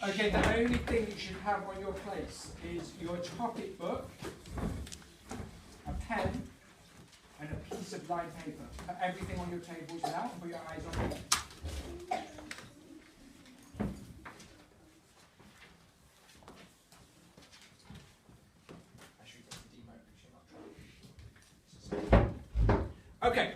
Okay, the only thing you should have on your place is your topic book, a pen, and a piece of lined paper. Put everything on your tables now and put your eyes on it. Okay,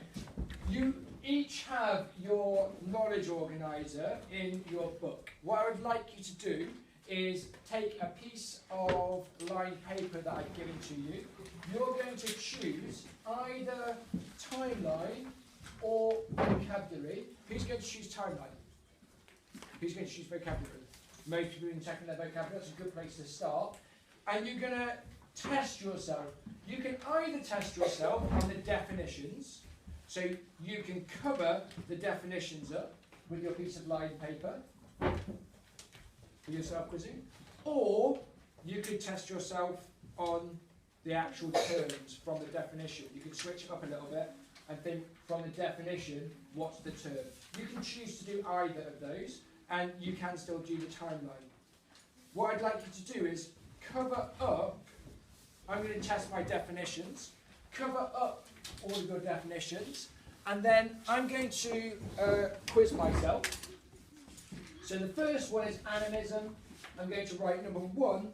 you each have your knowledge organizer in your book. What I would like you to do is take a piece of lined paper that I've given to you. You're going to choose either timeline or vocabulary. Who's going to choose timeline? Who's going to choose vocabulary? Most people in checking their vocabulary. That's a good place to start. And you're going to test yourself. You can either test yourself on the definitions, so you can cover the definitions up with your piece of lined paper for your self-quizzing, or you could test yourself on the actual terms from the definition. You could switch it up a little bit and think from the definition, what's the term? You can choose to do either of those, and you can still do the timeline. What I'd like you to do is cover up, I'm going to test my definitions, cover up all of your definitions, and then I'm going to quiz myself. So the first one is animism. I'm going to write number 1,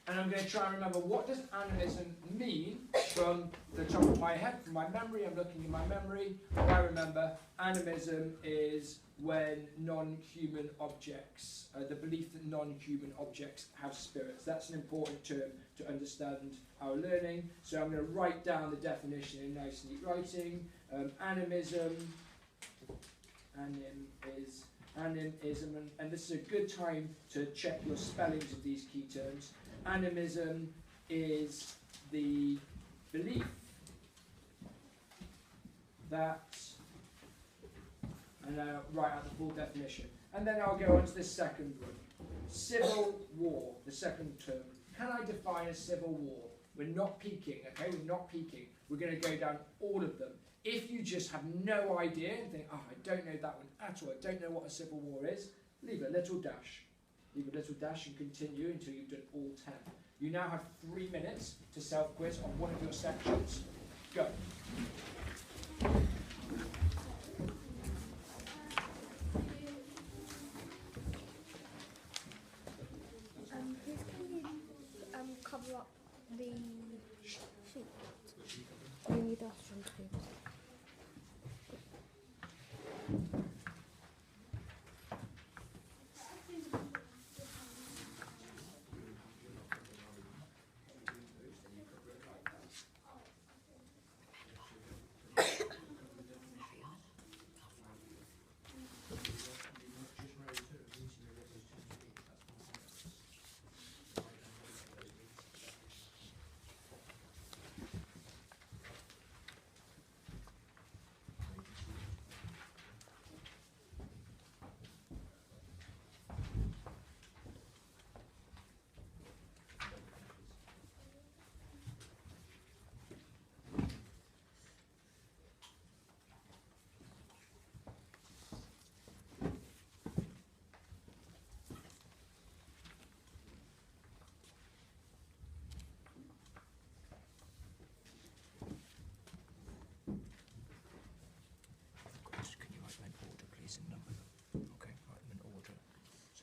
and I'm going to try and remember what does animism mean from the top of my head, from my memory. I'm looking in my memory. I remember animism is when non-human objects, the belief that non-human objects have spirits. That's an important term to understand our learning. So I'm going to write down the definition in nice neat writing. Animism, animism, and this is a good time to check your spellings of these key terms. Animism is the belief that, and I'll write out the full definition. And then I'll go on to the second one. Civil war, the second term. Can I define a civil war? We're not peeking, okay? We're not peeking. We're going to go down all of them. If you just have no idea and think, oh, I don't know that one at all, I don't know what a civil war is, leave a little dash. Leave a little dash and continue until you've done all 10. You now have 3 minutes to self-quiz on one of your sections. Go. Please can you cover up the sheet? We need us from too.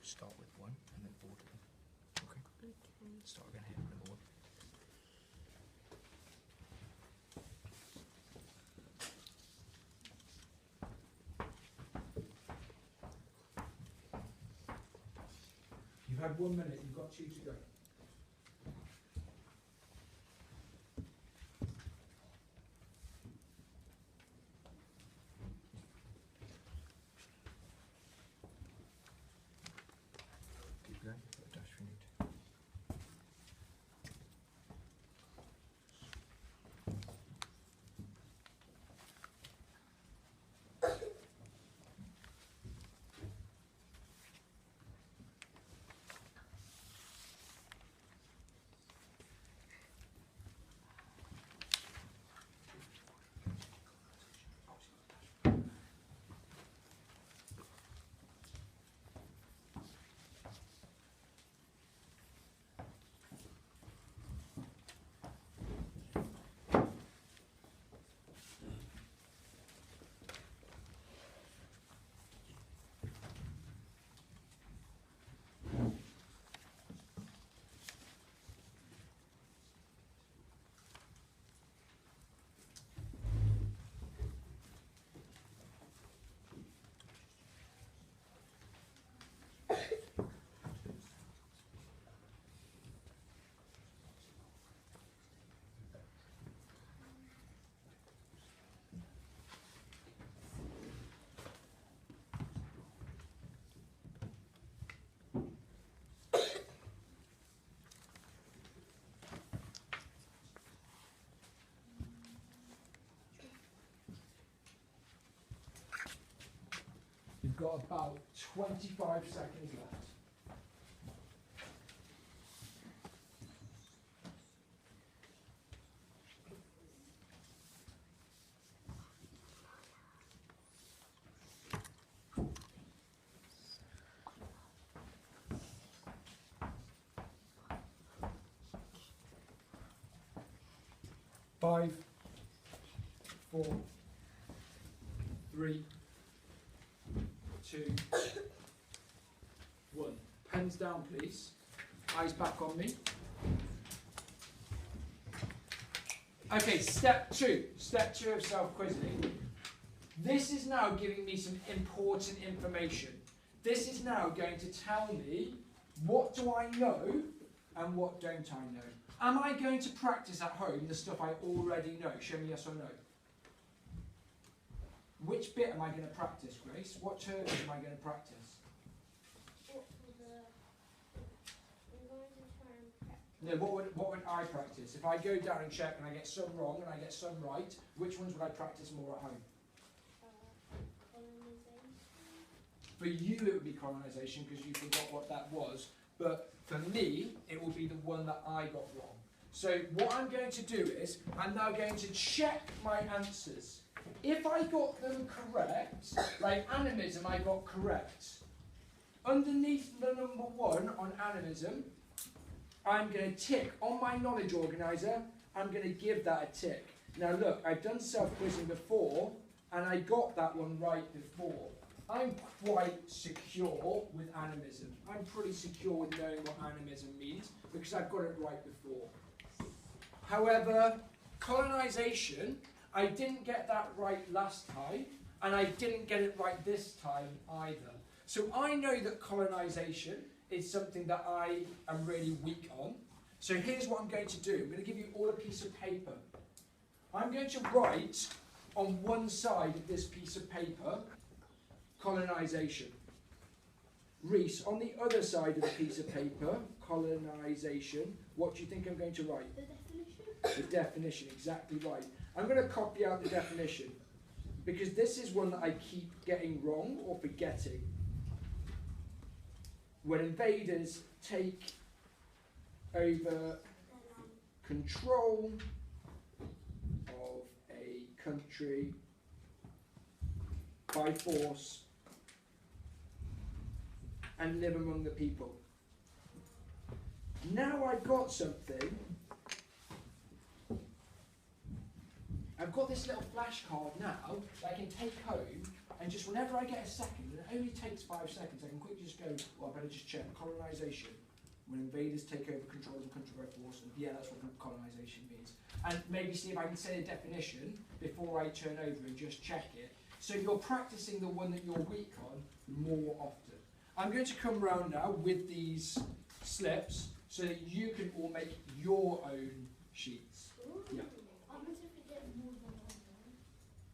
Start with 1 and then order them. Okay? Start again here, number 1. You've had 1 minute, you've got 2 to go. got about 25 seconds left. Five, 4, 3, 2, 1. Pens down, please. Eyes back on me. Okay, step 2. Step 2 of self-quizzing. This is now giving me some important information. This is now going to tell me what do I know and what don't I know. Am I going to practice at home the stuff I already know? Show me yes or no. Which bit am I going to practice, Grace? What terms am I going to practice? No, what would I practice? If I go down and check and I get some wrong and I get some right, which ones would I practice more at home? For you it would be colonisation because you forgot what that was, but for me it will be the one that I got wrong. So what I'm going to do is, I'm now going to check my answers. If I got them correct, like animism I got correct, underneath the number 1 on animism, I'm going to tick on my knowledge organiser, I'm going to give that a tick. Now look, I've done self-quizzing before, and I got that one right before. I'm quite secure with animism. I'm pretty secure with knowing what animism means, because I've got it right before. However, colonisation, I didn't get that right last time, and I didn't get it right this time either. So I know that colonisation is something that I am really weak on. So here's what I'm going to do. I'm going to give you all a piece of paper. I'm going to write on one side of this piece of paper, colonisation. Reese, on the other side of the piece of paper, colonisation, what do you think I'm going to write? The definition. The definition, exactly right. I'm going to copy out the definition because this is one that I keep getting wrong or forgetting. When invaders take over control of a country by force and live among the people. Now I've got something. I've got this little flashcard now that I can take home, and just whenever I get a second, and it only takes 5 seconds, I can quickly just go, well, I better just check colonisation. When invaders take over control of the country by force, and yeah, that's what colonisation means. And maybe see if I can say a definition before I turn over and just check it. So you're practicing the one that you're weak on more often. I'm going to come round now with these slips so that you can all make your own sheets. Yeah.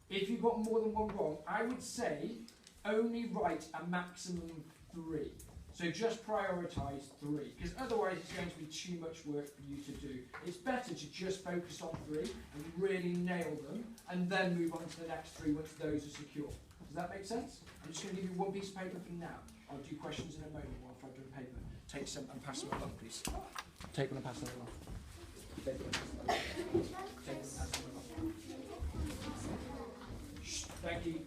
If you've got more than one wrong, I would say only write a maximum of 3. So just prioritise 3, because otherwise it's going to be too much work for you to do. It's better to just focus on 3 and really nail them, and then move on to the next 3 once those are secure. Does that make sense? I'm just going to give you one piece of paper for now. I'll do questions in a moment while I've done paper. Take some and pass them along, please. Take one and pass them along. Take one and pass them along. Take one and pass them along. Shh, thank you.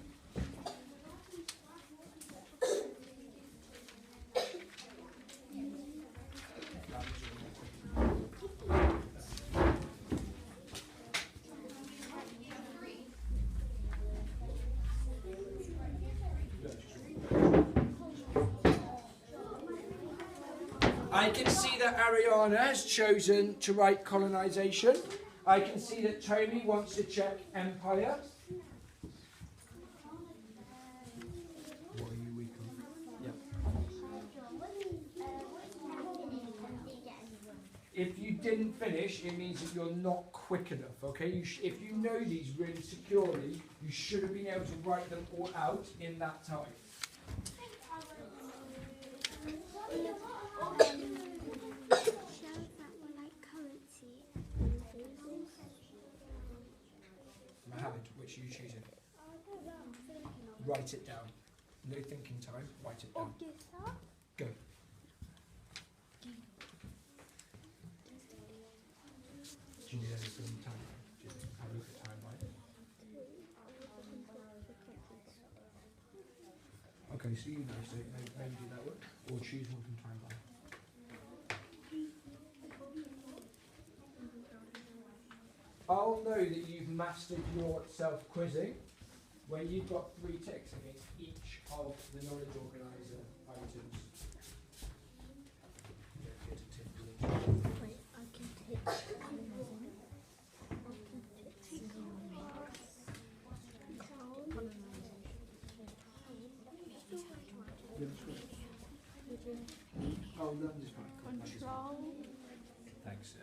I can see that Ariana has chosen to write colonisation. I can see that Toby wants to check empire. What are you weak on? Yeah. If you didn't finish, it means that you're not quick enough, okay? If you know these really securely, you should have been able to write them all out in that time. Mohammed, which are you choosing? Write it down. No thinking time. Write it Or down. give that. Go. Do you need anything time? Do you have a look at timeline? Okay, so you know, so maybe do that one, or choose one from timeline. I'll know that you've mastered your self-quizzing when you've got 3 ticks against each of the knowledge organiser items. Wait, I can take Oh, London's fine. control. Thanks.